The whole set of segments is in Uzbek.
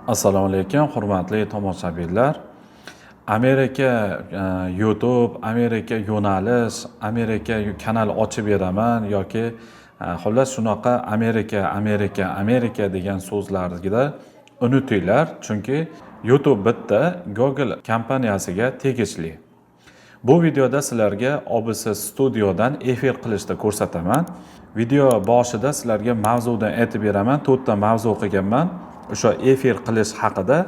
Assalomu alaykum, hurmatli tomoshabinlar. Amerika YouTube, Amerika yo'nalish, Amerika kanal ochib beraman yoki xullas shunaqa Amerika degan so'zlarga unutinglar, chunki YouTube bitta Google kompaniyasiga tegishli. Bu videoda sizlarga OBS Studiodan efir qilishni ko'rsataman. Video boshida sizlarga mavzudan aytib beraman. 4 ta mavzu qilganman. O'sha efir qilish haqida.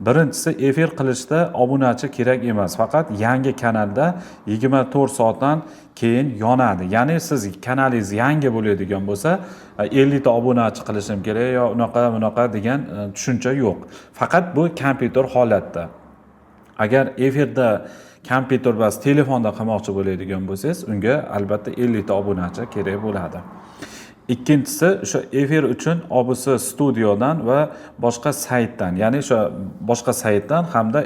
Birinchisi, efir qilishda obunachi kerak emas, faqat yangi kanalda 24 soatdan keyin yonadi. Ya'ni siz kanalingiz yangi bo'ladigan bo'lsa, 50 ta obunachi qilishim kerak yo unaqa degan tushuncha yo'q. Faqat bu kompyuter holatda. Agar efirda kompyuter bas telefonda qilmoqchi bo'ladigan bo'lsangiz, unga albatta 50 ta obunachi kerak bo'ladi. Ikkinchisi, o'sha efir uchun OBS Studiodan va boshqa saytdan, ya'ni o'sha boshqa saytdan hamda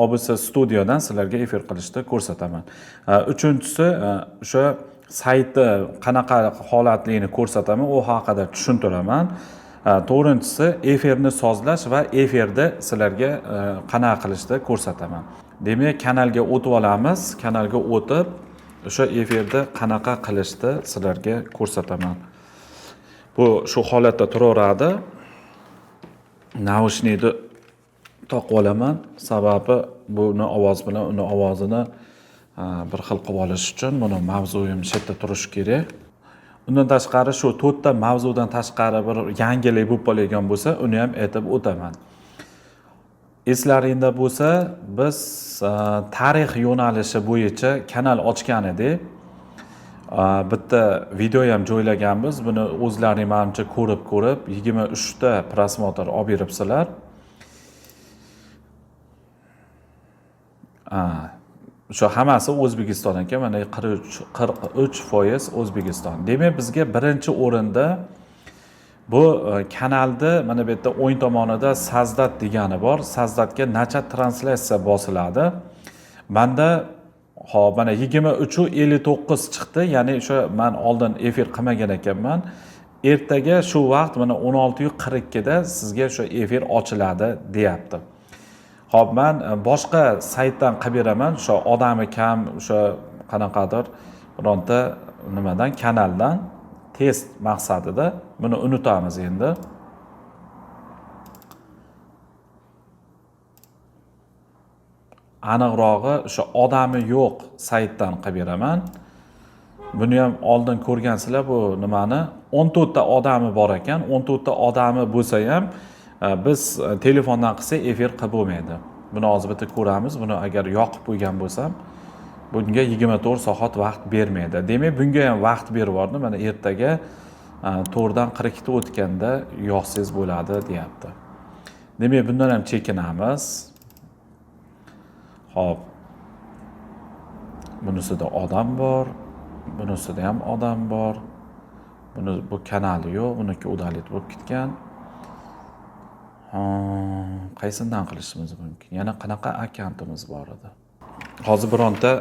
OBS Studiodan sizlarga efir qilishni ko'rsataman. Uchinchisi, o'sha saytni qanaqa holatligini ko'rsataman, u haqida tushuntiraman. To'rtinchisi, efirni sozlash va efirda sizlarga qanaqa qilishni ko'rsataman. Demak, kanalga o'tib olamiz. Kanalga o'tib, o'sha efirda qanaqa qilishni sizlarga ko'rsataman. Bu shu holatda turaveradi. Naushnikni taqib olaman. Sababi buni ovoz bilan uni ovozini bir xil qilib olish uchun buni mavzuyim chetda turishi kerak. Undan tashqari shu 4 ta mavzudan tashqari bir yangilik bo'lib qolgan bo'lsa, uni ham aytib o'taman. Eslaringda bo'lsa, biz tarix yo'nalishi bo'yicha kanal ochgan edik. Bitta video ham joylaganmiz. Buni o'zlaring menimcha ko'rib 23 ta prosmotr olib beribsizlar. Shu hammasi O'zbekiston ekan. Mana 43% O'zbekiston. Demak, bizga birinchi o'rinda bu kanalda mana bu yerda o'ng tomonida Sazdat degani bor. Sazdatga nacha translyatsiya bosiladi. Menda hop mana 23:59 chiqdi. Ya'ni o'sha men oldin efir qilmagan ekanman. Ertaga shu vaqt mana 16:42 da sizga o'sha efir ochiladi, deyapti. Hop, men boshqa saytdan qilib beraman. O'sha odami kam, o'sha qanaqadir bironta nimadan, kanaldan test maqsadida buni unutamiz endi. Aniqrog'i o'sha odami yo'q saytdan qilib beraman. Buni ham oldin ko'rgansizlar, bu nimani 14 ta odami bor ekan. 14 ta odami bo'lsa ham biz telefondan qilsak efir qilib bo'lmaydi. Buni hozir bitta ko'ramiz. Buni agar yoqib qo'ygan bo'lsam, bunga 24 soat vaqt bermaydi. Demak, bunga ham vaqt berib yubordim. Mana ertaga 4 dan 42 ta o'tganda yoqsangiz bo'ladi, deyapti. Demak, bundan ham chekinamiz. Hop. Bunisida odam bor. Bunisida ham odam bor. Bu kanali yo'q, buniki udalit bo'lib ketgan. Qaysidan qilishimiz mumkin? Yana qanaqa akkauntimiz bor edi? Hozir bironta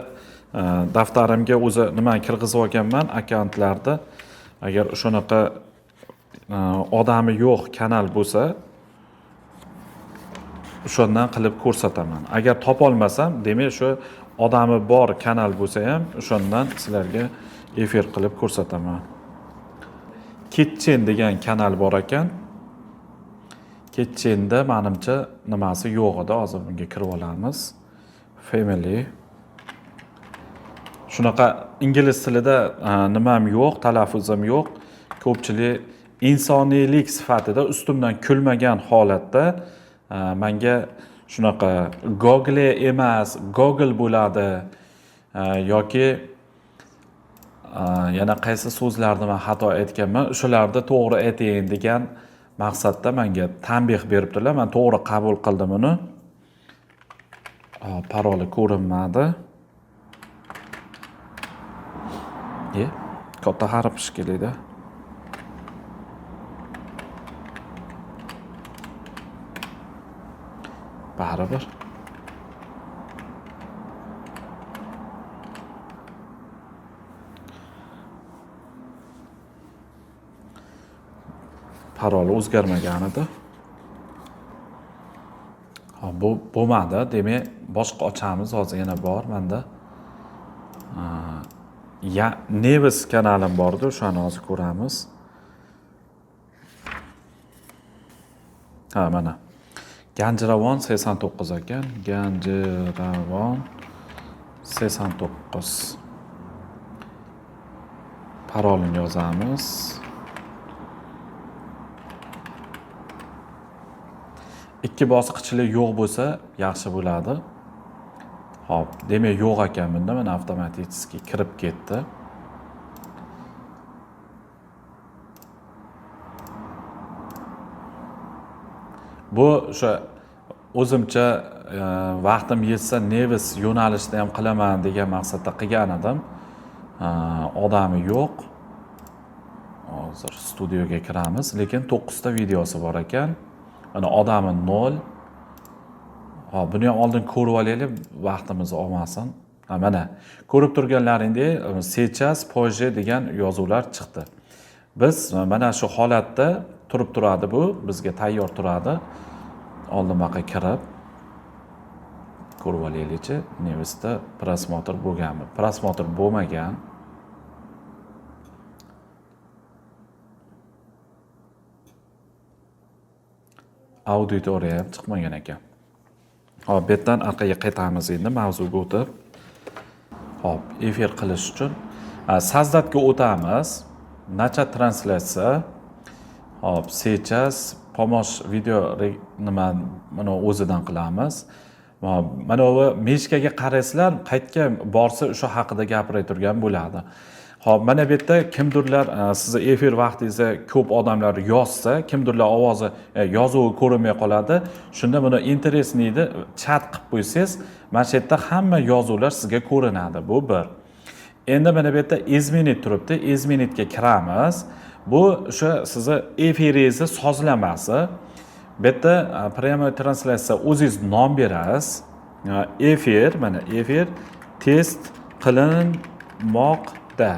daftarimga o'zi nima kirgizib olganman akkauntlarda. Agar shunaqa odami yo'q kanal bo'lsa, shundan qilib ko'rsataman. Agar topa olmasam, demak shu odami bor kanal bo'lsa ham shundan sizlarga efir qilib ko'rsataman. Kitchen degan kanal bor ekan. Kitchenda menimcha nimasi yo'q edi. Hozir bunga kirib olamiz. Family. Shunaqa ingliz tilida nimam yo'q, talaffuzim yo'q. Ko'pchilik insoniylik sifatida ustimdan kulmagan holatda menga shunaqa Google emas, Google bo'ladi yoki yana qaysi so'zlarni men xato aytganman, o'shalarni to'g'ri ayting degan maqsadda menga tanbeh beribdilar. Men to'g'ri qabul qildim uni. Paroli ko'rinmadi. Katta harf shekilida. Baribir. Paroli o'zgarmagan edi. Hop, bu bo'lmadi. Demak, boshqa ochamiz. Hozir yana bor menda. Ya, Nevis kanalim bor-ku, o'shani hozir ko'ramiz. Ha, mana. Ganjiravon 89 ekan. Ganjiravon 89. Parolini yozamiz. Ikki bosqichli yo'q bo'lsa, yaxshi bo'ladi. Hop, demak yo'q ekan bunda, mana avtomatik kirib ketdi. Bu o'sha o'zimcha vaqtim yetsa Nevis yo'nalishida ham qilaman degan maqsadda qilgan edim. Odami yo'q. Hozir studiyoga kiramiz, lekin 9 ta videosi bor ekan. Mana odami 0. Hop, buni ham oldin ko'rib olaylik, vaqtimiz olmasin. Mana ko'rib turganlaringdek, сейчас, позже degan yozuvlar chiqdi. Biz mana shu holatda turib turadi bu, bizga tayyor turadi. Oldin baqa kirib ko'rib olaylikchi, Nevisda prosmotr bo'lganmi? Prosmotr bo'lmagan. Auditoriya ham chiqmagan ekan. Hop, bu yerdan orqaga qaytamiz endi mavzuga o'tib. Hop, efir qilish uchun Sazdatga o'tamiz. Начать translyatsiya. Hop, сейчас pomosh video nima mana o'zidan qilamiz. Mana bu meshkaga qarasizlar, qaytga borsa o'sha haqida gapiray turgan bo'ladi. Hop, mana bu yerda kimdirlar sizni efir vaqtingizda ko'p odamlar yozsa, kimdirlar ovozi yozuvi ko'rinmay qoladi. Shunda buni interesniydi chat qilib qo'ysangiz, mana shu yerda hamma yozuvlar sizga ko'rinadi. Bu bir. Endi mana bu yerda izminit turibdi. Izminitga kiramiz. Bu o'sha sizni efiringizni sozlamasi. Bu yerda prямой translyatsiya o'zingiz nom berasiz. Efir, mana efir test qilinmoqda.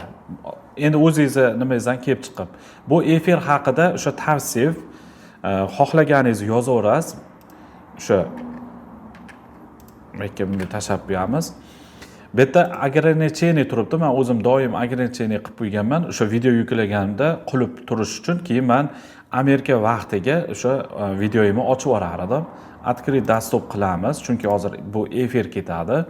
Endi o'zingizni nimangizdan kelib chiqib. Bu efir haqida o'sha tavsif xohlaganingizni yozaverasiz. O'sha bunga tashab qo'yamiz. Bu yerda ограничение turibdi. Men o'zim doim ограничение qilib qo'yganman. O'sha video yuklaganimda qulib turish uchun, keyin men Amerika vaqtiga o'sha videoyimni ochib yuborar edim. Открыть доступ qilamiz, chunki hozir bu efir ketadi.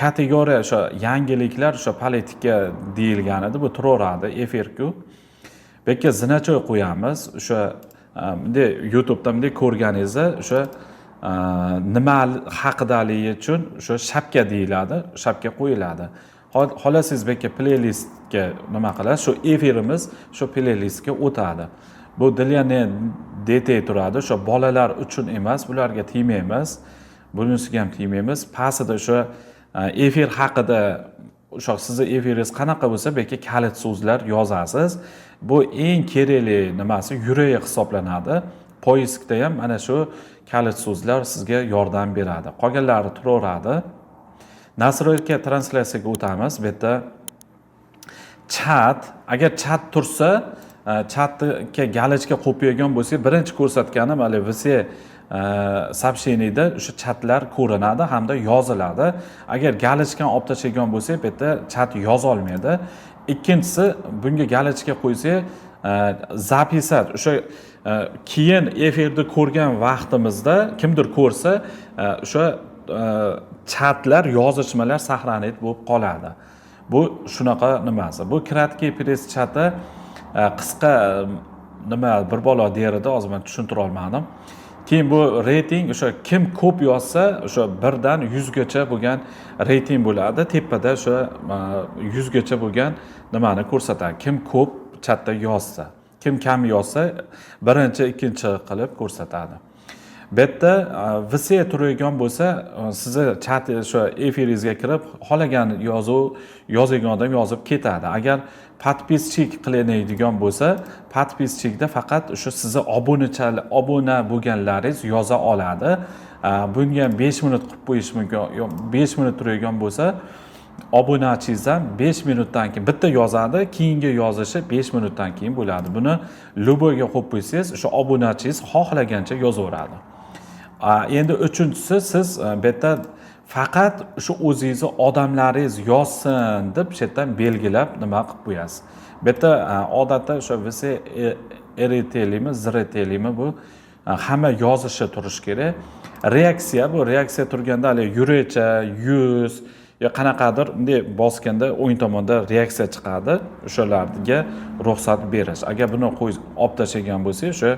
Kategoriya o'sha yangiliklar, o'sha politika deyilgan edi, bu turaveradi efir-ku. Bu yerga zinachoy qo'yamiz. O'sha bunday YouTube'da bunday ko'rganingizda o'sha nima haqidaligi uchun o'sha shapka deyiladi, shapka qo'yiladi. Xolasiz bu yerga playlistga nima qilasiz, shu efirimiz shu playlistga o'tadi. Bu dilani detay turadi, o'sha bolalar uchun emas, bularga tegmaymiz. Bunisiga ham tegmaymiz. Pastida o'sha efir haqida, o'sha sizni efiringiz qanaqa bo'lsa, bu yerga kalit so'zlar yozasiz. Bu eng kerakli nimasi, yuragi hisoblanadi. Poiskda ham mana shu kalit so'zlar sizga yordam beradi. Qolganlari turaveradi. Nastroyka translyatsiyaga o'tamiz. Bu yerda chat, agar chat tursa, chatga galochka qo'yib qo'ygan bo'lsa, birinchi ko'rsatganim hali VC сообщениеda o'sha chatlar ko'rinadi hamda yoziladi. Agar galochka olib tashlagan bo'lsa, bu yerda chat yoza olmaydi. Ikkinchisi, bunga galochka qo'ysa, zapisat, o'sha keyin efirni ko'rgan vaqtimizda kimdir ko'rsa, o'sha chatlar, yozishmalar saqlanib bo'lib qoladi. Bu shunaqa nimasi. Bu kratkий press chati qisqa nima bir bola derdi, hozir men tushuntira olmadim. Keyin bu reyting o'sha kim ko'p yozsa, o'sha 1 dan 100 gacha bo'lgan reyting bo'ladi. Tepada o'sha 100 gacha bo'lgan nimani ko'rsatadi. Kim ko'p chatda yozsa, kim kam yozsa, birinchi, ikkinchi qilib ko'rsatadi. Bu yerda VC turadigan bo'lsa, sizni chat o'sha efiringizga kirib, xohlagan yozuv yozgan odam yozib ketadi. Agar подписчик qilinadigan bo'lsa, подписчикda faqat o'sha sizni obuna bo'lganlaringiz yoza oladi. Bunga 5 minut qilib qo'yish mumkin. 5 minut turadigan bo'lsa, obunachingizdan 5 minutdan keyin bitta yozadi, keyingi yozishi 5 minutdan keyin bo'ladi. Buni любойga qo'yib qo'ysangiz, o'sha obunachingiz xohlagancha yozaveradi. Endi uchinchisi siz bu yerda faqat shu o'zingizni odamlaringiz yozsin deb shu yerdan belgilab nima qilib qo'yasiz. Bu yerda odatda o'sha vs eritellimi, zretellimi bu hamma yozishi turishi kerak. Reaksiya turganda hali yurecha, yuz yo qanaqadir bunday bosganda o'ng tomonda reaksiya chiqadi. O'shalarga ruxsat berish. Agar buni qo'yib olib tashlagan bo'lsangiz, o'sha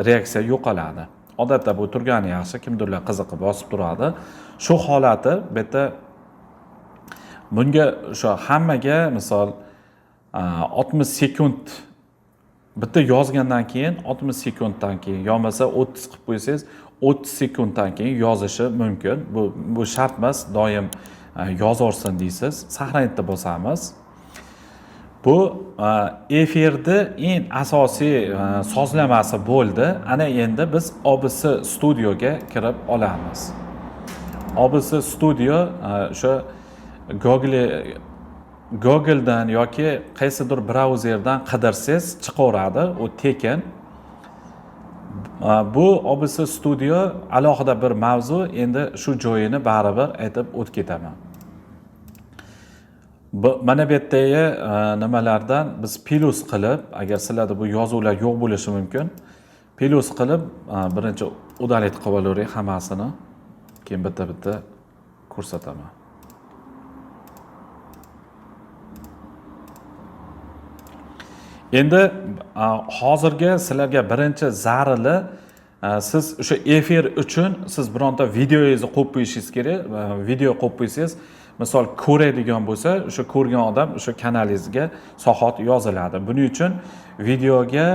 reaksiya yo'qoladi. Odatda bu turgani yaxshi, kimdirlar qiziqib bosib turadi. Shu holati bu yerda bunga o'sha hammaga misol 60 sekund bitta yozgandan keyin 60 sekunddan keyin yo'masa 30 qilib qo'ysangiz 30 sekunddan keyin yozishi mumkin. Bu shart emas, doim yozaversin deysiz. Sahranitda bosamiz. Bu efirni eng asosiy sozlamasi bo'ldi. Ana endi biz OBS Studioga kirib olamiz. OBS Studio o'sha Google'dan yoki qaysidir brauzerdan qidirsangiz chiqaveradi, u tekin. Bu OBS Studio alohida bir mavzu, endi shu joyini baribir aytib o'tib ketaman. Mana bu yerdagi nimalardan biz plus qilib, agar sizlarda bu yozuvlar yo'q bo'lishi mumkin, plus qilib birinchi udalit qilib olavering hammasini, keyin bitta ko'rsataman. Endi hozirgi sizlarga birinchi zarili siz o'sha efir uchun siz bironta videoyingizni qo'yib qo'yishingiz kerak. Video qo'yib qo'ysangiz, misol ko'radigan bo'lsa, o'sha ko'rgan odam o'sha kanalingizga sohot yoziladi. Buning uchun videoga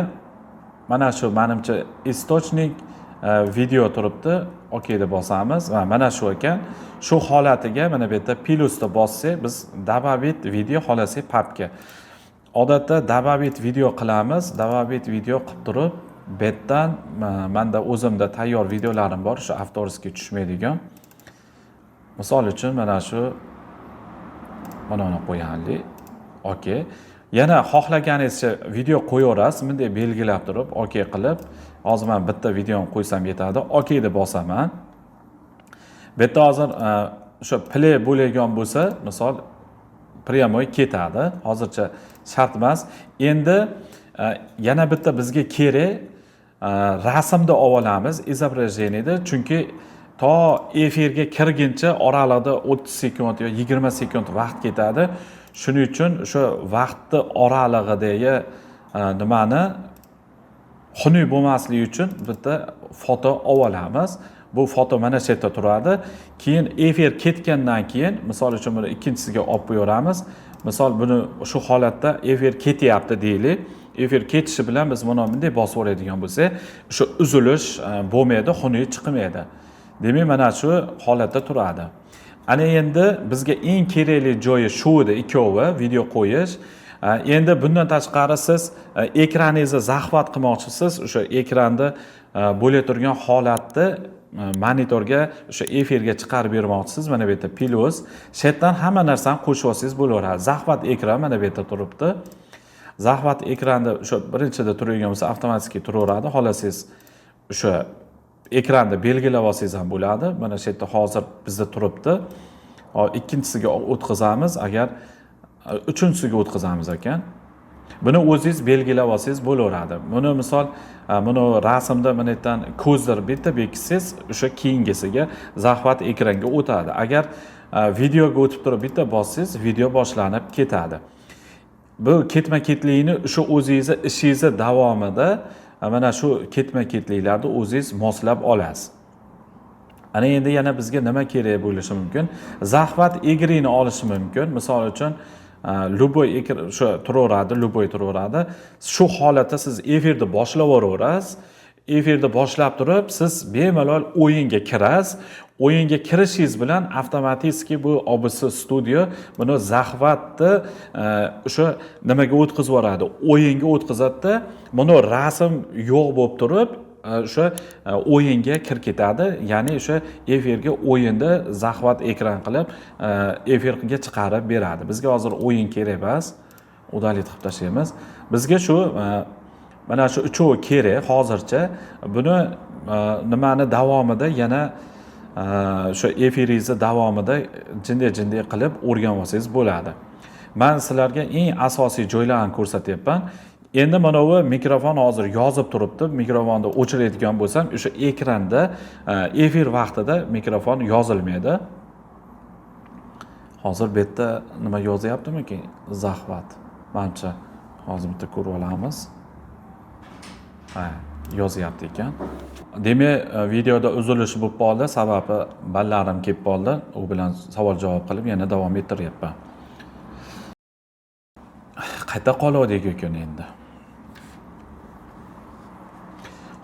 mana shu menimcha istochnik video turibdi. OK deb bosamiz va mana shu ekan. Shu holatiga mana bu yerda plusni bossak, biz dababit video xolasak papka. Odatda dababit video qilamiz. Dababit video qilib turib, bu yerdan menda o'zimda tayyor videolarim bor, shu avtoriskiga tushmaydigan. Misol uchun mana shu mana qo'yganlik. OK. Yana xohlaganingizcha video qo'yaverasiz. Bunday belgilab turib, OK qilib, hozir men bitta videoni qo'ysam yetadi. OK deb bosaman. Bu yerda hozir o'sha play bo'lgan bo'lsa, misol pryamoy ketadi. Hozircha shart emas. Endi yana bitta bizga kerak rasmda olamiz, izobrajeniyada, chunki to efirga kirguncha oralig'ida 30 sekund yo 20 sekund vaqt ketadi. Shuning uchun o'sha vaqtni oralig'idagi nimani xunuk bo'lmasligi uchun bitta foto olamiz. Bu foto mana shu yerda turadi. Keyin efir ketgandan keyin, misol uchun buni ikkinchisiga olib qo'yamiz. Misol buni shu holatda efir ketyapti deylik. Efir ketishi bilan biz buni bunday bosib oladigan bo'lsak, o'sha uzilish bo'lmaydi, xunuk chiqmaydi. Demak, mana shu holatda turadi. Ana endi bizga eng kerakli joyi shu edi, ikkovi video qo'yish. Endi bundan tashqari siz ekraningizni zaxvat qilmoqchisiz, o'sha ekranda bo'la turgan holatni monitorga o'sha efirga chiqarib bermoqchisiz. Mana bu yerda plus. Shu yerdan hamma narsani qo'shib olsangiz bo'laveradi. Zaxvat ekran mana bu yerda turibdi. Zaxvat ekranda o'sha birinchida turadigan bo'lsa, avtomatik turaveradi. Xolasangiz o'sha ekranda belgilab olsangiz ham bo'ladi. Mana shu yerda hozir bizda turibdi. Ikkinchisiga o'tkazamiz, agar uchinchisiga o'tkazamiz ekan. Buni o'zingiz belgilab olsangiz bo'laveradi. Buni misol buni rasmda mana yerdan ko'zlar bitta bekitsangiz, o'sha keyingisiga zaxvat ekranga o'tadi. Agar videoga o'tib turib bitta bossangiz, video boshlanib ketadi. Bu ketma-ketlikni o'sha o'zingizni ishingiz davomida mana shu ketma-ketliklarni o'zingiz moslab olasiz. Ana endi yana bizga nima kerak bo'lishi mumkin? Zaxvat egrini olish mumkin. Misol uchun luboy o'sha turaveradi. Shu holatda siz efirni boshlab yuborasiz. Efirni boshlab turib, siz bemalol o'yinga kirasiz. O'yinga kirishingiz bilan avtomatik bu OBS Studio buni zaxvatni o'sha nimaga o'tkazib yuboradi. O'yinga o'tkazadi. Buni rasm yo'q bo'lib turib, o'sha o'yinga kirib ketadi. Ya'ni o'sha efirga o'yinda zaxvat ekran qilib efirga chiqarib beradi. Bizga hozir o'yin kerak emas. Udalit qilib tashlaymiz. Bizga shu Mana shu uchovi kerak hozircha. Buni nimani davomida yana shu efiringizni davomida jinday qilib o'rganib olsangiz bo'ladi. Men sizlarga eng asosiy joylarni ko'rsatyapman. Endi mana bu mikrofon hozir yozib turibdi. Mikrofonni o'chiradigan bo'lsam, o'sha ekranda efir vaqtida mikrofon yozilmaydi. Hozir bu yerda nima yozyaptimi-ki? Zahvat. Menimcha hozir bitta ko'rib olamiz. Ha, yozyapti ekan. Demak, videoda uzilish bo'lib qoldi, sababi ballarim kelib qoldi. U bilan savol-javob qilib yana davom ettiryapman. Qayta qoldik ekan endi.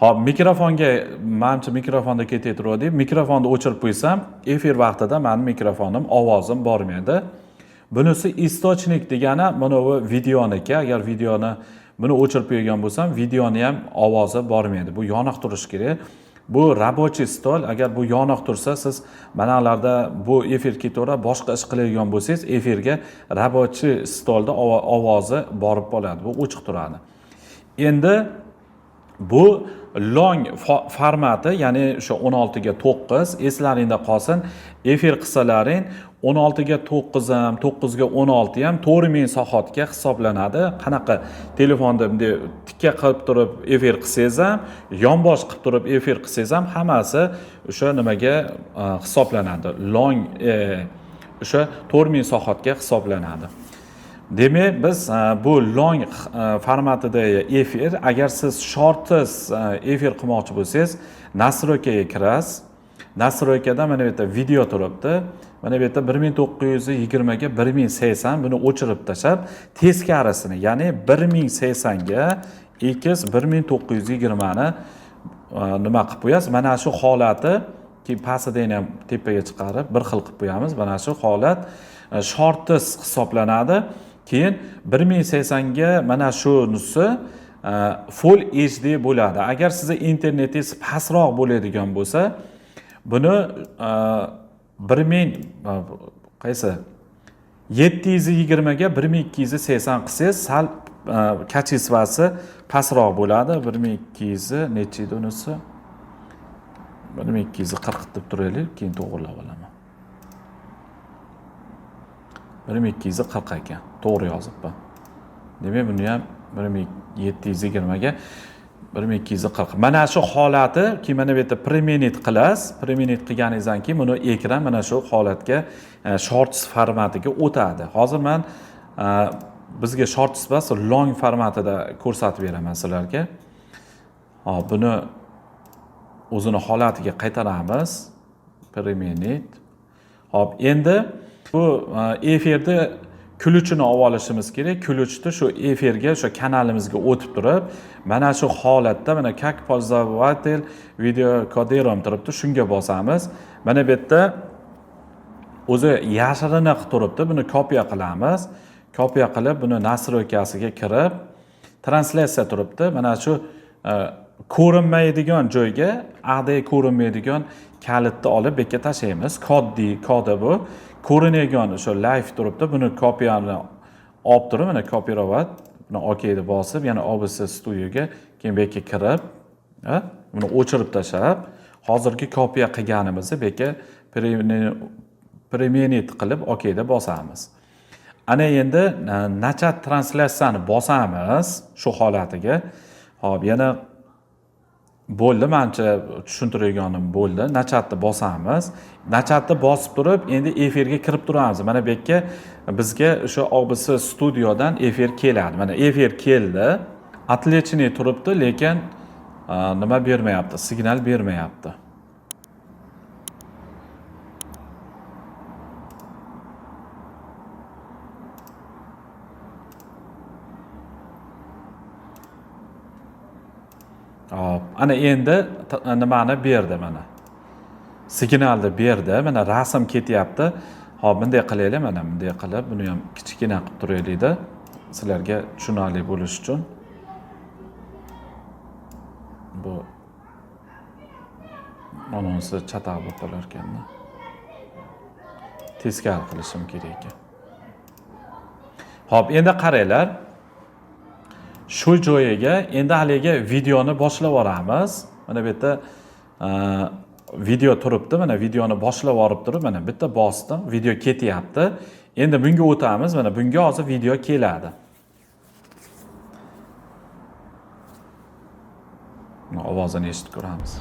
Hop, mikrofonga, menimcha mikrofonda ketayotgandi. Mikrofonni o'chirib qo'ysam, efir vaqtida mening mikrofonim, ovozim bormaydi. Bunisi istochnik degani mana bu videoniki. Agar videoni buni o'chirib qo'ygan bo'lsam, videoni ham ovozi bormaydi. Bu yoniq turishi kerak. Bu рабочий stol. Agar bu yoniq tursa, siz manalarda bu efir ketaverib, boshqa ish qiladigan bo'lsangiz, efirga рабочий stolda ovozi borib qoladi. Bu o'chiq turadi. Endi bu long formati, ya'ni o'sha 16 ga 9, eslaringda qolsin. Efir qissalaring 16 ga 9 ham, 9 ga 16 ham 4000 soatga hisoblanadi. Qanaqa telefonda bunday tikka qilib turib efir qilsangiz ham, yonbosh qilib turib efir qilsangiz ham hammasi o'sha nimaga hisoblanadi. Long o'sha 4000 soatga hisoblanadi. Demak, biz bu long formatida efir, agar siz shortsiz efir qilmoqchi bo'lsangiz, nastroykaga kirasiz. Nastroykada mana bu yerda video turibdi. Mana bu yerda 1920 ga 1080 buni o'chirib tashlab, teskarisini, ya'ni 1080 ga x 1920 ni nima qilib qo'yasiz? Mana shu holati ki pastida ham tepaga chiqarib bir xil qilib qo'yamiz. Mana shu holat shortsiz hisoblanadi. Keyin 1080 ga mana shunisi full HD bo'ladi. Agar sizning internetingiz pastroq bo'ladigan bo'lsa, buni 1000 qaysi 720 ga 1280 qilsangiz sal kachestvasi pastroq bo'ladi. 1200 necha edi unisi? 1240 deb turaylik, keyin to'g'rilab olaman. 1240 ekan. To'g'ri yozibman. Demak, buni ham 1720 ga 1240. Mana shu holati, ki mana bu yerda preminit qilasiz. Preminit qilganingizdan keyin buni ekran mana shu holatga shorts formatiga o'tadi. Hozir men bizga shorts emas, long formatida ko'rsatib beraman sizlarga. Hop, buni o'zini holatiga qaytaramiz. Preminit. Hop, endi bu efirni ключini olib olishimiz kerak. Ключni shu efirga, o'sha kanalimizga o'tib turib, mana shu holatda mana как пользователь videokodirom turibdi. Shunga bosamiz. Mana bu yerda o'zi yashirini qilib turibdi. Buni kopiya qilamiz. Kopiya qilib, buni nastroykasiga kirib, translyatsiya turibdi. Mana shu ko'rinmaydigan joyga, a'da ko'rinmaydigan kalitni olib bekka tashlaymiz. Kodi bu. Ko'rinadigan o'sha live turibdi. Buni kopiyani olib turib, mana kopirovat, buni OK deb bosib, yana OBS studioga keyin bekka kirib, buni o'chirib tashlab, hozirgi kopiya qilganimizni bekka preminit qilib OK deb bosamiz. Ana endi nachat translyatsiyani bosamiz shu holatiga. Hop, yana bo'ldi, menimcha tushuntirganim bo'ldi. Nachatni bosamiz. Nachatni bosib turib, endi efirga kirib turamiz. Mana bu yerga bizga o'sha OBS studiodan efir keladi. Mana efir keldi. Отличный turibdi, lekin nima bermayapti? Signal bermayapti. Hop, ana endi nimani berdi mana. Signalni berdi. Mana rasm ketyapti. Hop, bunday qilaylik, mana bunday qilib, buni ham kichkina qilib turaylik-da, sizlarga tushunarli bo'lishi uchun. Bu anonsi chataq bo'lib qolar ekan-da. Teskari qilishim kerak ekan. Hop, endi qaranglar. shu joyiga endi haligi videoni boshlab yuboramiz. Mana bu yerda video turibdi. Mana videoni boshlab yuborib turib, mana bitta bosdim, video ketyapti. Endi bunga o'tamiz. Mana bunga hozir video keladi. Ovozini eshitib ko'ramiz.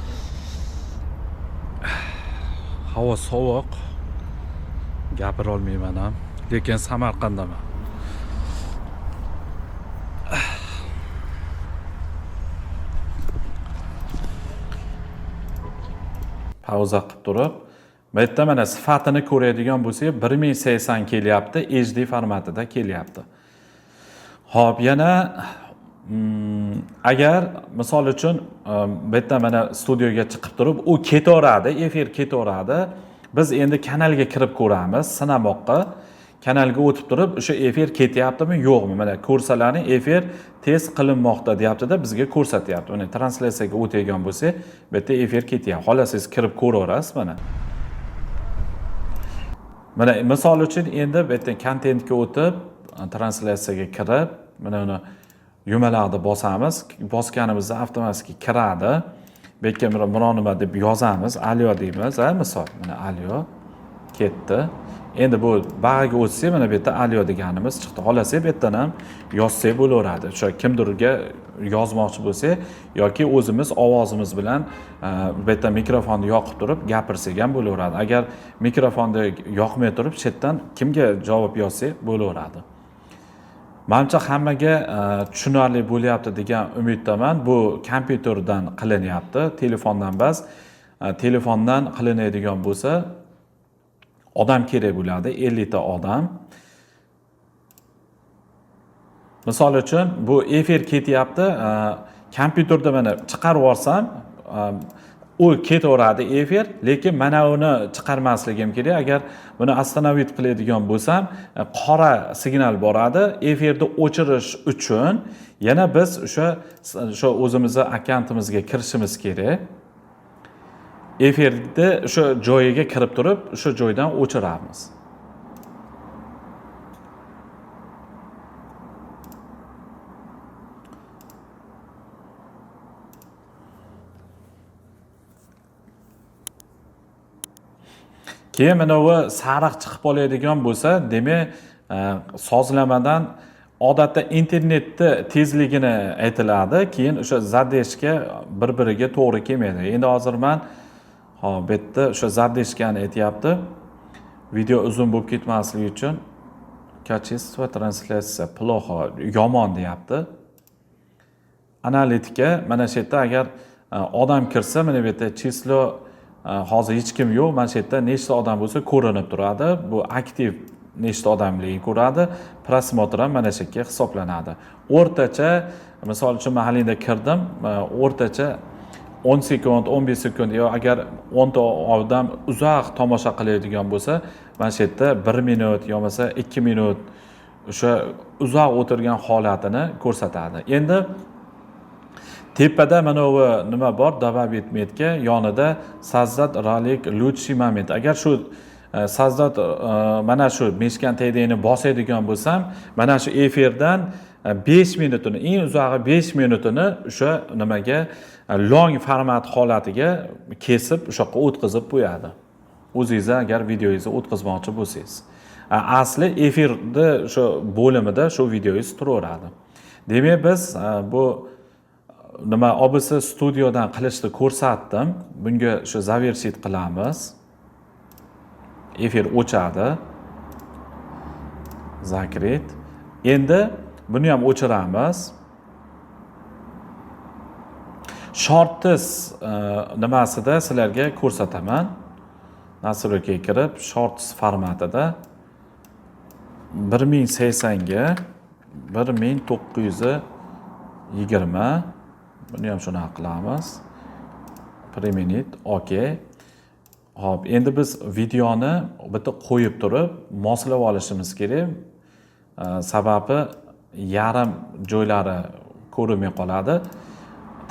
Havo sovuq. Gapira olmayman ham, lekin Samarqandaman. Pauza qilib turib, bu yerda mana sifatini ko'radigan bo'lsak, 1080 kelyapti, HD formatida kelyapti. Xo'p, yana agar misol uchun bu yerda mana studiyoga chiqib turib, u ketaveradi, efir ketaveradi. Biz endi kanalga kirib ko'ramiz, sinamoqqa. Kanalga o'tib turib, o'sha efir ketyaptimi, yo'qmi? Mana ko'rsalarni efir tez qilinmoqda deyapti-da, bizga ko'rsatyapti. Mana translyatsiyaga o'tayotgan bo'lsa, bu yerda efir ketyapti. Xolos siz kirib ko'raverasiz mana. Mana misol uchun endi bu yerda kontentga o'tib, translyatsiyaga kirib, mana uni yumaloqni bosamiz. Bosganimizda avtomatik kiradi. Bu yerga biron nima deb yozamiz, alyo deymiz, misol. Mana alyo ketdi. Endi bu bag'aga o'tsa, mana bu yerda alyo deganimiz chiqdi. Xohlasa bu yerdan ham yozsak bo'laveradi. O'sha kimdirga yozmoqchi bo'lsa yoki o'zimiz ovozimiz bilan bu yerda mikrofonni yoqib turib gapirsak ham bo'laveradi. Agar mikrofonni yoqmay turib chetdan kimga javob yozsak bo'laveradi. Menimcha hammaga tushunarli bo'lyapti degan umiddaman. Bu kompyuterdan qilinyapti, telefondan emas. Telefondan qilinadigan bo'lsa odam kerak bo'ladi, 50 ta odam. Misol uchun bu efir ketyapti, kompyuterda mana chiqarib yuborsam, u ketaveradi efir, lekin mana uni chiqarmasligim kerak. Agar buni ostanovit qiladigan bo'lsam, qora signal boradi. Efirni o'chirish uchun yana biz o'sha o'zimizning akkauntimizga kirishimiz kerak. Efirni o'sha joyiga kirib turib, o'sha joydan o'chiramiz. Keyin mana bu sariq chiqib qoladigan bo'lsa, demak, sozlamadan odatda internetni tezligini aytiladi, keyin o'sha zadeshga bir-biriga to'g'ri kelmaydi. Endi hozir men hop, bu yerda o'sha zadeshkani aytyapti. Video uzun bo'lib ketmasligi uchun качество translyatsiya плохо, yomon deyapti. Analitika mana shu yerda agar odam kirsa, mana bu yerda chislo hozir hech kim yo'q. Mana shu yerda nechta odam bo'lsa ko'rinib turadi. Bu aktiv nechta odamligi ko'radi. Prosmotr ham mana shu yerga hisoblanadi. O'rtacha, misol uchun mahallingda kirdim, o'rtacha 10 sekund, 15 sekund yoki agar 10 ta odam uzoq tomosha qiladigan bo'lsa, mana shu yerda 1 minut yoki 2 minut o'sha uzoq o'tirgan holatini ko'rsatadi. Endi tepada mana bu nima bor? Добавить metga yonida создать ролик лучший момент. Agar shu создать mana shu meshkan tagini bosadigan bo'lsam, mana shu efirdan 5 minutini, eng uzog'i 5 minutini o'sha nimaga long format holatiga kesib, o'sha yoqqa o'tkazib qo'yadi. O'zingiz agar videoyingizni o'tkazmoqchi bo'lsangiz. Asli efirni shu bo'limida shu videoyingiz turaveradi. Demak, biz bu nima OBS studiodan qilishni ko'rsatdim. Bunga shu zavershit qilamiz. Efir o'chadi. Zakrit. Endi buni ham o'chiramiz. Shorttis nimasida sizlarga ko'rsataman. Nastroyga kirib, shorttis formatida 1080 ga 1920 buni ham shuna qilamiz. Per minute, okey. Hop, endi biz videoni bitta qo'yib turib, moslab olishimiz kerak. Sababi yarim joylari ko'rinmay qoladi.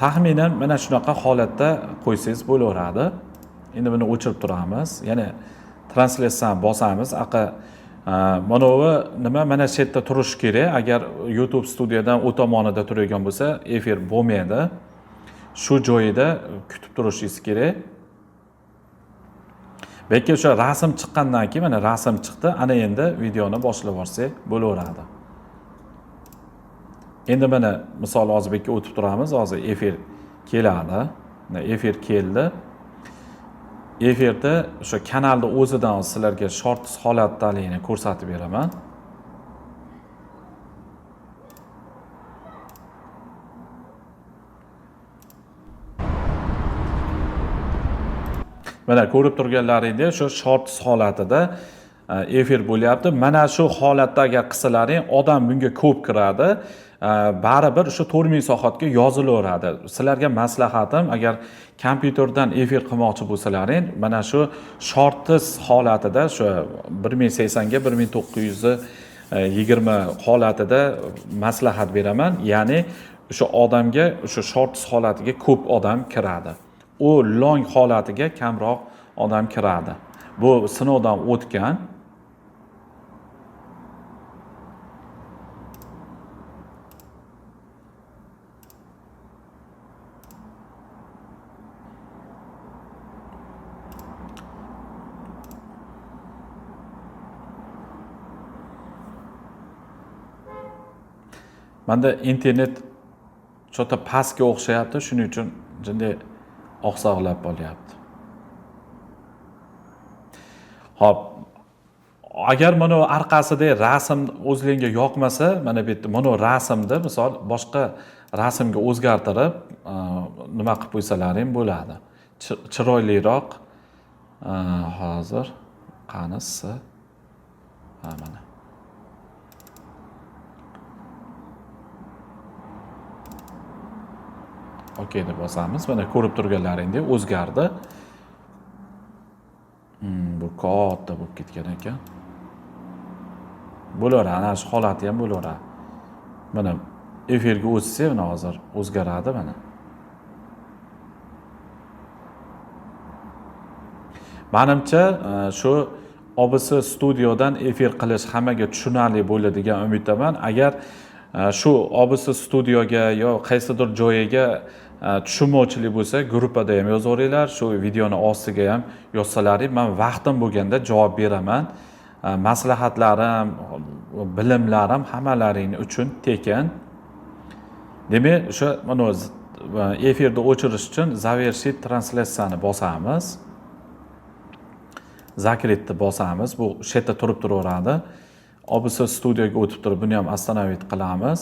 Taxminan mana shunaqa holatda qo'ysangiz bo'laveradi. Endi buni o'chirib turamiz. Yana translyatsiyani bosamiz. Manovi nima mana shu yerda turish kerak. Agar YouTube studiyadan u tomonida turadigan bo'lsa, efir bo'lmaydi. Shu joyida kutib turishingiz kerak. Belki o'sha rasm chiqqandan keyin mana rasm chiqdi. Ana endi videoni boshlab yuborsak bo'laveradi. Endi mana misol hozir belki o'tib turamiz. Hozir efir keladi. Efir keldi. Efirda o'sha kanalda o'zidan sizlarga shorts holatdaligini ko'rsatib beraman. Mana ko'rib turganlaringizdek, shu shorts holatida efir bo'lyapti. Mana shu holatda agar qilsalaring, odam bunga ko'p kiradi. Baribir shu 4000 soatga yozilaveradi. Sizlarga maslahatim, agar kompyuterdan efir qilmoqchi bo'lsalaring, mana shu shorts holatida shu 1080 ga 1920 holatida maslahat beraman. Ya'ni o'sha odamga o'sha shorts holatiga ko'p odam kiradi. U long holatiga kamroq odam kiradi. Bu sinovdan o'tgan. Menda internet cho'ta pastga o'xshayapti, shuning uchun jinday oqsoqlab qolyapti. Xo'p, agar mana orqasida rasm o'zingizga yoqmasa, mana bu yerda mana rasmni misol boshqa rasmga o'zgartirib nima qilib qo'ysalaring bo'ladi. Chiroyliroq hozir qanisi? Mana okey deb bosamiz. Mana ko'rib turganlaringdek o'zgardi. Bu katta bo'lib ketgan ekan. Bo'laveradi, ana shu holati ham bo'laveradi. Mana efirga o'tsa, mana hozir o'zgaradi mana. Menimcha shu OBS studiodan efir qilish hammaga tushunarli bo'ladigan umiddaman. Agar shu OBS studioga yo qaysidir joyiga tushunmovchilik bo'lsa, gruppada ham yozaveringlar, shu videoni ostiga ham yozsalaring, men vaqtim bo'lganda javob beraman. Maslahatlarim, bilimlarim hammalaring uchun tekin. Demak, o'sha mana efirni o'chirish uchun zavershit translyatsiyani bosamiz. Zakritni bosamiz. Bu shu yerda turib turaveradi. OBS studioga o'tib turib, buni ham остановить qilamiz.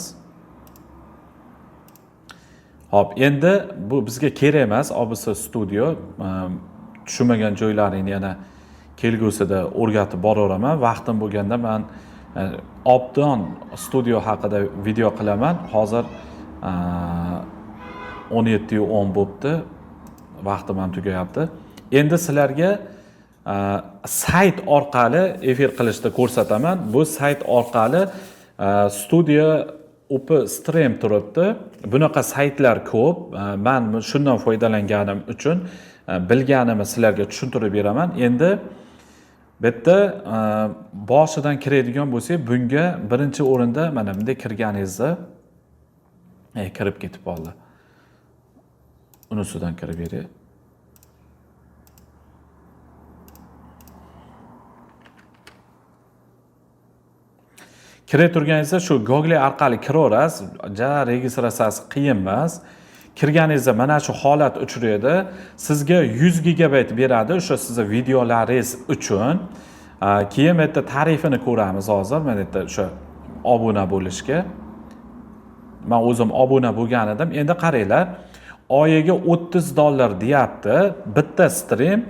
Hop, endi bu bizga kerak emas OBS studio. Tushunmagan joylaringni yana kelgusida o'rgatib boraveraman. Vaqtim bo'lganda men Opton studio haqida video qilaman. Hozir 17:10 bo'libdi. Vaqtim ham tugayapti. Endi sizlarga sayt orqali efir qilishni ko'rsataman. Bu sayt orqali studio OpenStream turibdi. Bunaqa saytlar ko'p. Men shundan foydalanganim uchun bilganimni sizlarga tushuntirib beraman. Endi bitta boshidan kiradigan bo'lsak, bunga birinchi o'rinda mana bunday kirganingizda kirib ketib qoldi. Unisidan kirib beray. Kirib turganingizda shu Google orqali kiraverasiz. Registratsiyasi qiyin emas. Kirganingizda mana shu holat uchraydi. Sizga 100 gigabayt beradi o'sha sizning videolaringiz uchun. Keyin bu yerda tarifini ko'ramiz hozir. Mana bu yerda o'sha obuna bo'lishga. Men o'zim obuna bo'lgan edim. Endi qaranglar, oyiga $30 deyapti. Bitta stream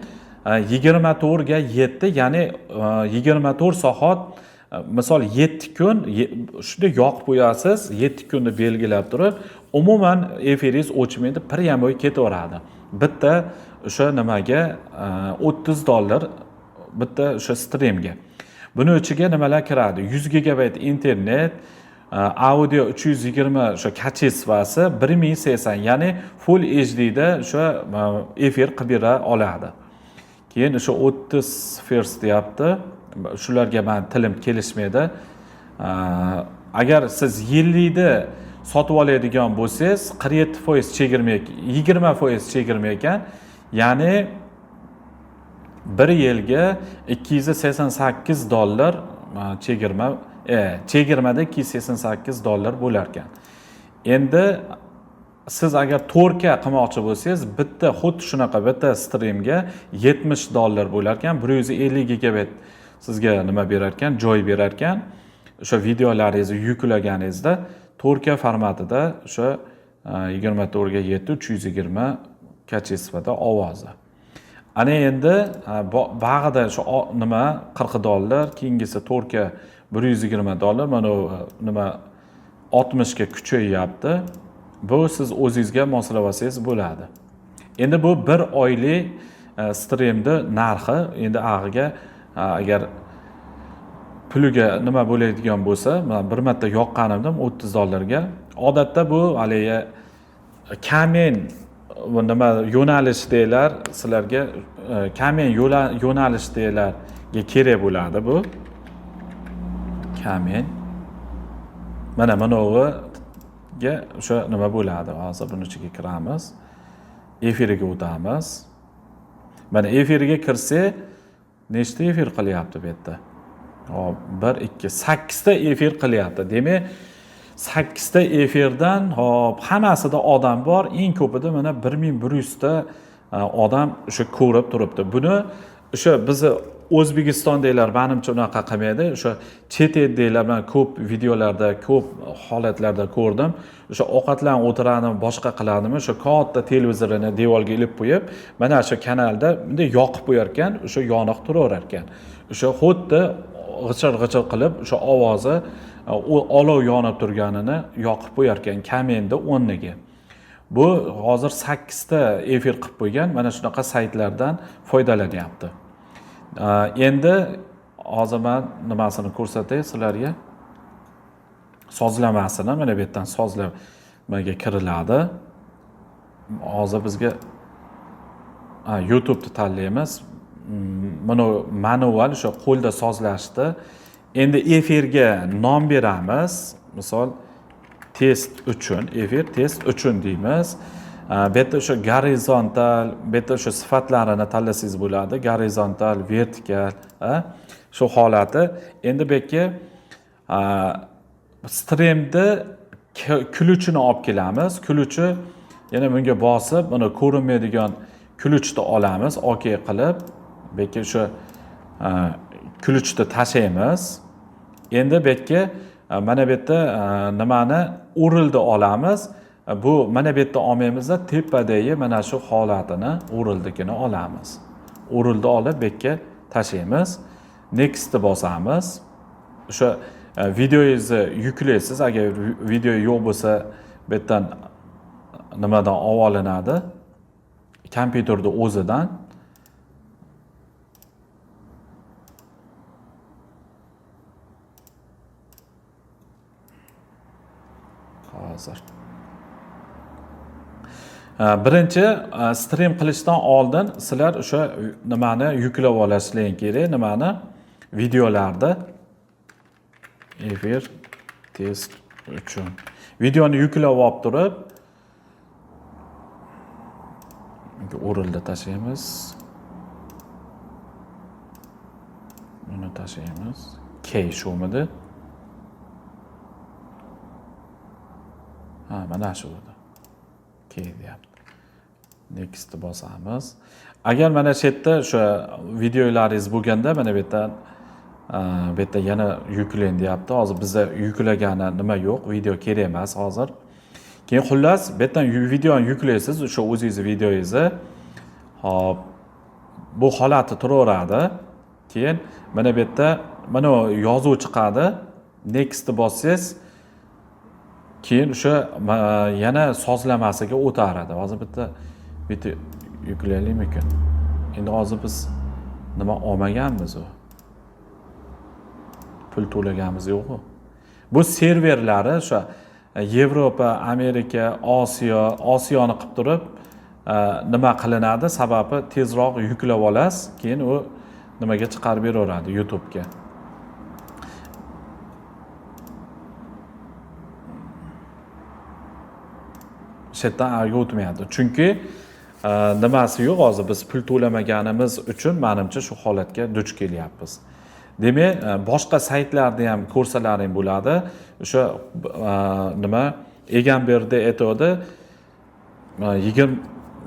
24 ga 7, ya'ni 24 soat. Misol 7 kun shunday yoqib qo'yasiz, 7 kunni belgilab turib, umuman efiringiz o'chmaydi, bir ham oy ketaveradi. Bitta o'sha nimaga $30 bitta o'sha streamga. Buni ichiga nimalar kiradi? 100 gigabayt internet, audio 320 o'sha kachestvasi 1080, ya'ni full HD da o'sha efir qilib bera oladi. Keyin o'sha 30 Hz deyapti. shularga men tilim kelishmaydi. Agar siz yillikda sotib oladigan bo'lsangiz 47% chegirma, 20% chegirma ekan. Ya'ni bir yilga $288 chegirma, chegirmada $288 bo'lar ekan. Endi siz agar 4K qilmoqchi bo'lsangiz, bitta xuddi shunaqa bitta streamga $70 bo'lar ekan, 150 GB sizga nima berar ekan, joy berar ekan. O'sha videolaringizni yuklaganingizda 4K formatida o'sha 24 ga 7 320 kачествоda ovozi. Ana endi bag'ida shu nima $40, keyingisi 4K $120, mana nima 60 ga kuchayyapti. Bu siz o'zingizga moslab olsangiz bo'ladi. Endi bu bir oylik streamni narxi. Endi ag'iga agar puliga nima bo'ladigan bo'lsa, men bir marta yoqqanimda $30 ga. Odatda bu haliga kamen nima yo'nalish deylar, sizlarga kamen yo'nalish deylarga kerak bo'ladi bu. Kamen. Mana ga o'sha nima bo'ladi. Hozir buni ichiga kiramiz. Efiriga o'tamiz. Mana efiriga kirsa, nechta efir qilyapti bu yerda? Hop, 1 2 8 ta efir qilyapti. Demak, 8 ta efirdan hop hammasida odam bor. Eng ko'pida mana 1100 ta odam o'sha ko'rib turibdi. Buni o'sha bizni O'zbekistondagilar menimcha unaqa qilmaydi. O'sha chet eldagilar men ko'p videolarda, ko'p holatlarda ko'rdim. O'sha ovqatlanib o'tiradimi, boshqa qiladimi, o'sha katta televizorini devorga ilib qo'yib, mana shu kanalda bunday yoqib qo'yar ekan, o'sha yoniq turaverar ekan. O'sha xuddi g'ichir-g'ichir qilib, o'sha ovozi olov yonib turganini yoqib qo'yar ekan kamenni o'rniga. Bu hozir 8 ta efir qilib qo'ygan, mana shunaqa saytlardan foydalanyapti. Endi hozir men nimasini ko'rsatay sizlarga. Sozlamasini mana bu yerdan sozlamaga kiriladi. Hozir bizga YouTube'ni tanlaymiz. Mana manual o'sha qo'lda sozlashdi. Endi efirga nom beramiz. Misol test uchun, efir test uchun deymiz. Bu yerda o'sha gorizontal, bu yerda o'sha sifatlarini tanlasangiz bo'ladi. Gorizontal, vertikal, shu holati. Endi bu yerga streamni ключini olib kelamiz. Ключi yana bunga bosib, buni ko'rinmaydigan ключni olamiz, OK qilib, bu yerga o'sha ключni tashlaymiz. Endi bu yerga mana bu yerda nimani urildi olamiz. Bu mana bu yerda olmaymizda tepadagi mana shu holatini urildikini olamiz. Urildi olib bu yerga tashlaymiz. Next'ni bosamiz. O'sha videoyingizni yuklaysiz. Agar video yo'q bo'lsa, bu yerdan nimadan olinadi? Kompyuterning o'zidan. Hozir birinchi stream qilishdan oldin sizlar o'sha nimani yuklab olasizlar kerak, nimani videolarni efir test uchun videoni yuklab olib turib o'rildi tashlaymiz. Buni tashlaymiz. K shumidi? Mana shu edi. K deyapti. Next bosamiz. Agar mana shu yerda o'sha videolaringiz bo'lganda mana bu yerda yana yuklang deyapti. Hozir bizda yuklagani nima yo'q, video kerak emas hozir. Keyin xullas bu yerdan videoni yuklaysiz, o'sha o'zingiz videoyingizni. Hop, bu holati turaveradi. Keyin mana bu yerda mana yozuv chiqadi. Next bossangiz keyin o'sha yana sozlamasiga o'taradi. Hozir bitta yuklaylikmikin. Endi hozir biz nima olmaganmiz u? Pul to'laganmiz yo'q-ku. Bu serverlari o'sha Yevropa, Amerika, Osiyoni qilib turib nima qilinadi? Sababi tezroq yuklab olasiz, keyin u nimaga chiqarib beraveradi YouTube'ga. Shetdan arga o'tmayadi. Chunki nimasi yo'q, hozir biz pul to'lamaganimiz uchun menimcha shu holatga duch kelyapmiz. Demak, boshqa saytlarda ham ko'rsalaring bo'ladi. O'sha nima Egamberdi aytadi, 20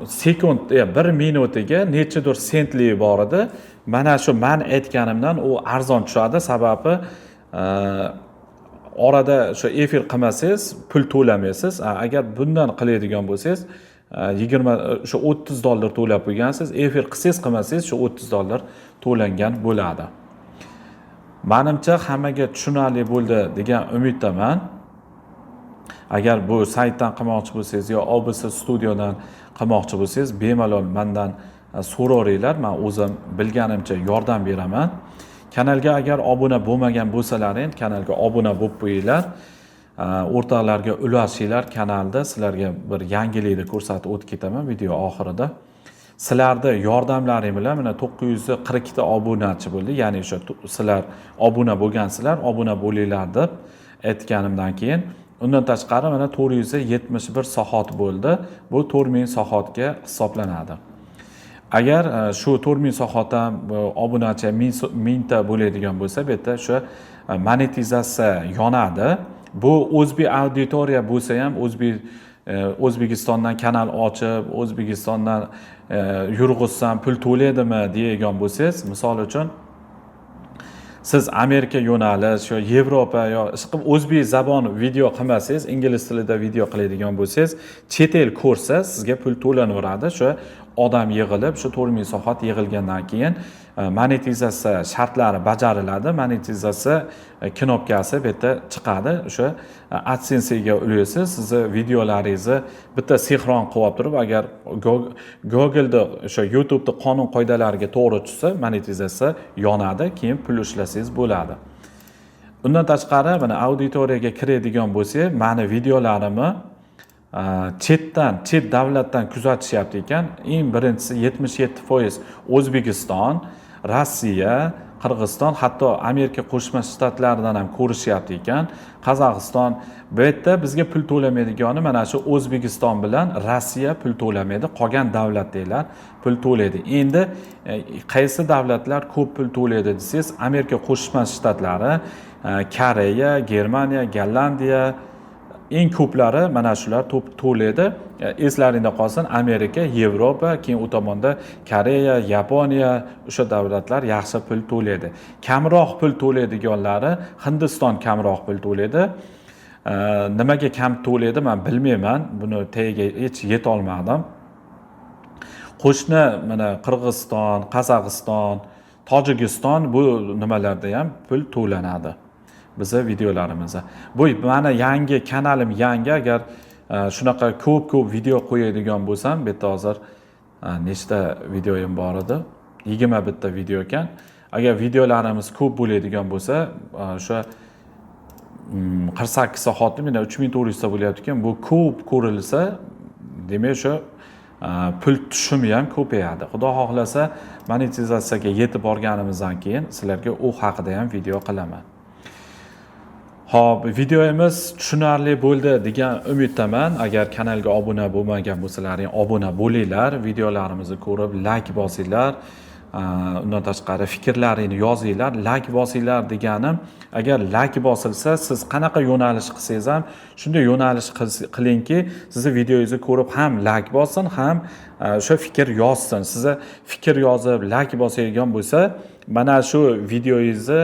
sekund, 1 minutiga nechadir sentli bor edi. Mana shu men aytganimdan u arzon tushadi, sababi orada shu efir qilmasangiz pul to'lamaysiz. Agar bundan qiladigan bo'lsangiz 20 shu $30 to'lab qo'ygansiz, efir qilsangiz qilmasangiz shu $30 to'langan bo'ladi. Menimcha hammaga tushunarli bo'ldi degan umiddaman. Agar bu saytdan qilmoqchi bo'lsangiz yo OBS studiodan qilmoqchi bo'lsangiz, bemalol mendan so'raveringlar. Men o'zim bilganimcha yordam beraman. Kanalga agar obuna bo'lmagan bo'lsalaring, kanalga obuna bo'lib qo'yinglar. O'rtoqlarga ulashinglar kanalda. Sizlarga bir yangilikni ko'rsatib o'tib ketaman video oxirida. Sizlarni yordamlaring bilan mana 942 ta obunachi bo'ldi. Ya'ni o'sha sizlar obuna bo'lgansizlar, obuna bo'linglar deb aytganimdan keyin undan tashqari mana 471 soat bo'ldi. Bu 4000 soatga hisoblanadi. Agar shu 4000 soatdan obunachi 1000 ta bo'ladigan bo'lsa, bu yerda o'sha monetizatsiya yonadi. Bu o'zbek auditoriya bo'lsa ham O'zbekistondan kanal ochib, O'zbekistondan yurg'izsam pul to'laydimi degan bo'lsangiz, misol uchun siz Amerika yo'nalish yo Yevropa yo o'zbek zabon video qilmasangiz, ingliz tilida video qiladigan bo'lsangiz, chet el ko'rsa sizga pul to'lanaveradi. Shu odam yig'ilib, shu 4000 soat yig'ilgandan keyin monetizatsiya shartlari bajariladi. Monetizatsiya knopkasi bu yerda chiqadi. O'sha AdSense'ga ulaysiz, sizni videolaringizni bitta sinxron qilib turib, agar Google'da o'sha YouTube'da qonun qoidalariga to'g'ri tushsa, monetizatsiya yonadi, keyin pul ishlasangiz bo'ladi. Undan tashqari, mana auditoriyaga kiradigan bo'lsa, meni videolarimni chet davlatdan kuzatishyapti ekan. Eng birinchisi 77% O'zbekiston, Rossiya, Qirg'iziston, hatto Amerika Qo'shma Shtatlaridan ham ko'rishyapti ekan. Qozog'iston. Bu yerda bizga pul to'lamaydigani mana shu O'zbekiston bilan Rossiya pul to'lamaydi, qolgan davlatlar pul to'laydi. Endi qaysi davlatlar ko'p pul to'laydi desangiz, Amerika Qo'shma Shtatlari, Koreya, Germaniya, Gollandiya eng ko'plari mana shular to'laydi. Eslaringda qolsin, Amerika, Yevropa, keyin u tomonda Koreya, Yaponiya, o'sha davlatlar yaxshi pul to'laydi. Kamroq pul to'laydiganlari Hindiston kamroq pul to'laydi. Nimaga kam to'laydi men bilmayman. Buni tagiga hech yeta olmadim. Qo'shni mana Qirg'iziston, Qozog'iston, Tojikiston bu nimalarda ham pul to'lanadi. Biza videolarimizda. Bu meni yangi kanalim yangi, agar shunaqa ko'p video qo'yadigan bo'lsam, bu yerda hozir nechta videoyim bor edi? 21 ta video ekan. Agar videolarimiz ko'p bo'ladigan bo'lsa, o'sha 48 soatni menda 3400 ta bo'lyapti ekan. Bu ko'p ko'rilsa, demak o'sha pul tushumi ham ko'payadi. Xudo xohlasa, monetizatsiyaga yetib borganimizdan keyin sizlarga u haqida ham video qilaman. Xo'p, videomiz tushunarli bo'ldi degan umiddaman. Agar kanalga obuna bo'lmagan bo'lsalaring, obuna bo'linglar, videolarimizni ko'rib like bosinglar. Undan tashqari fikrlaringni yozinglar, like bosinglar deganim, agar like bosilsa, siz qanaqa yo'nalish qilsangiz ham shunday yo'nalish qilingki, sizni videoyingizni ko'rib ham like bossin, ham o'sha fikr yozsin. Sizni fikr yozib like bosadigan bo'lsa, mana shu videoyingizni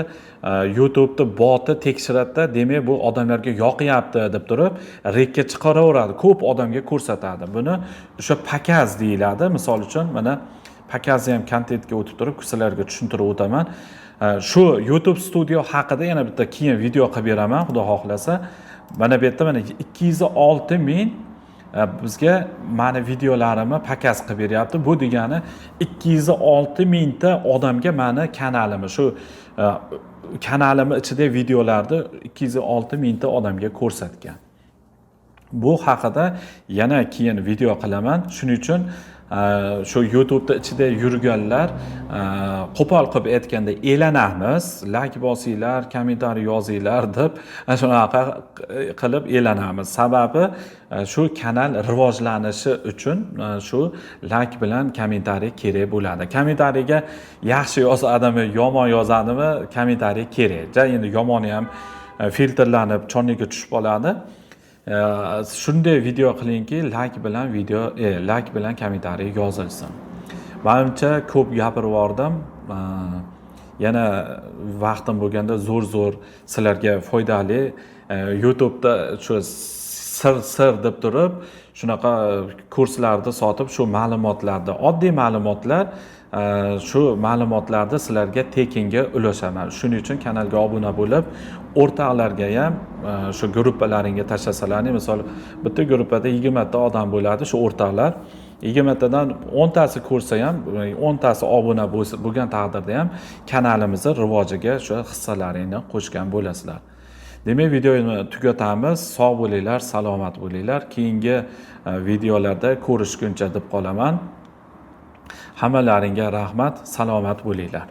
YouTube'da boti tekshiradi, demak bu odamlarga yoqyapti deb turib, rekka chiqaraveradi, ko'p odamga ko'rsatadi. Buni o'sha pakaz deyiladi. Misol uchun mana pakazni ham kontentga o'tib turib, sizlarga tushuntirib o'taman. Shu YouTube studio haqida yana bitta keyin video qilib beraman, xudo xohlasa. Mana bu yerda mana 206 ming bizga meni videolarimni pakaz qilib beryapti. Bu degani 206 mingta odamga meni kanalimni, shu kanalimni ichida videolarni 206 mingta odamga ko'rsatgan. Bu haqida yana keyin video qilaman. Shuning uchun shu YouTube'da ichida yurganlar qo'pol qilib aytganda e'lanamiz, like bosinglar, kommentariy yozinglar deb shunaqa qilib e'lanamiz. Sababi shu kanal rivojlanishi uchun shu like bilan kommentariy kerak bo'ladi. Kommentariyga yaxshi yozadimi, yomon yozadimi, kommentariy kerak. Endi yomoni ham filtrlanib chorniga tushib qoladi. Shunday video qilingki, like bilan kommentariy yozilsin. Menimcha ko'p gapirib yordim. Yana vaqtim bo'lganda zo'r sizlarga foydali YouTube'da shu sir deb turib, shunaqa kurslarni sotib, shu ma'lumotlarni, oddiy ma'lumotlar, shu ma'lumotlarni sizlarga tekinga ulashaman. Shuning uchun kanalga obuna bo'lib, o'rtoqlarga ham shu gruppalaringga tashlasalarni, misol bitta gruppada 20 ta odam bo'ladi, shu o'rtoqlar 20 tadan 10 tasi ko'rsa ham, 10 tasi obuna bo'lgan taqdirda ham kanalimizning rivojiga shu hissalaringni qo'shgan bo'lasizlar. Demak, videoni tugatamiz. Sog' bo'linglar, salomat bo'linglar. Keyingi videolarda ko'rishguncha deb qolaman. Hammalaringga rahmat, salomat bo'linglar.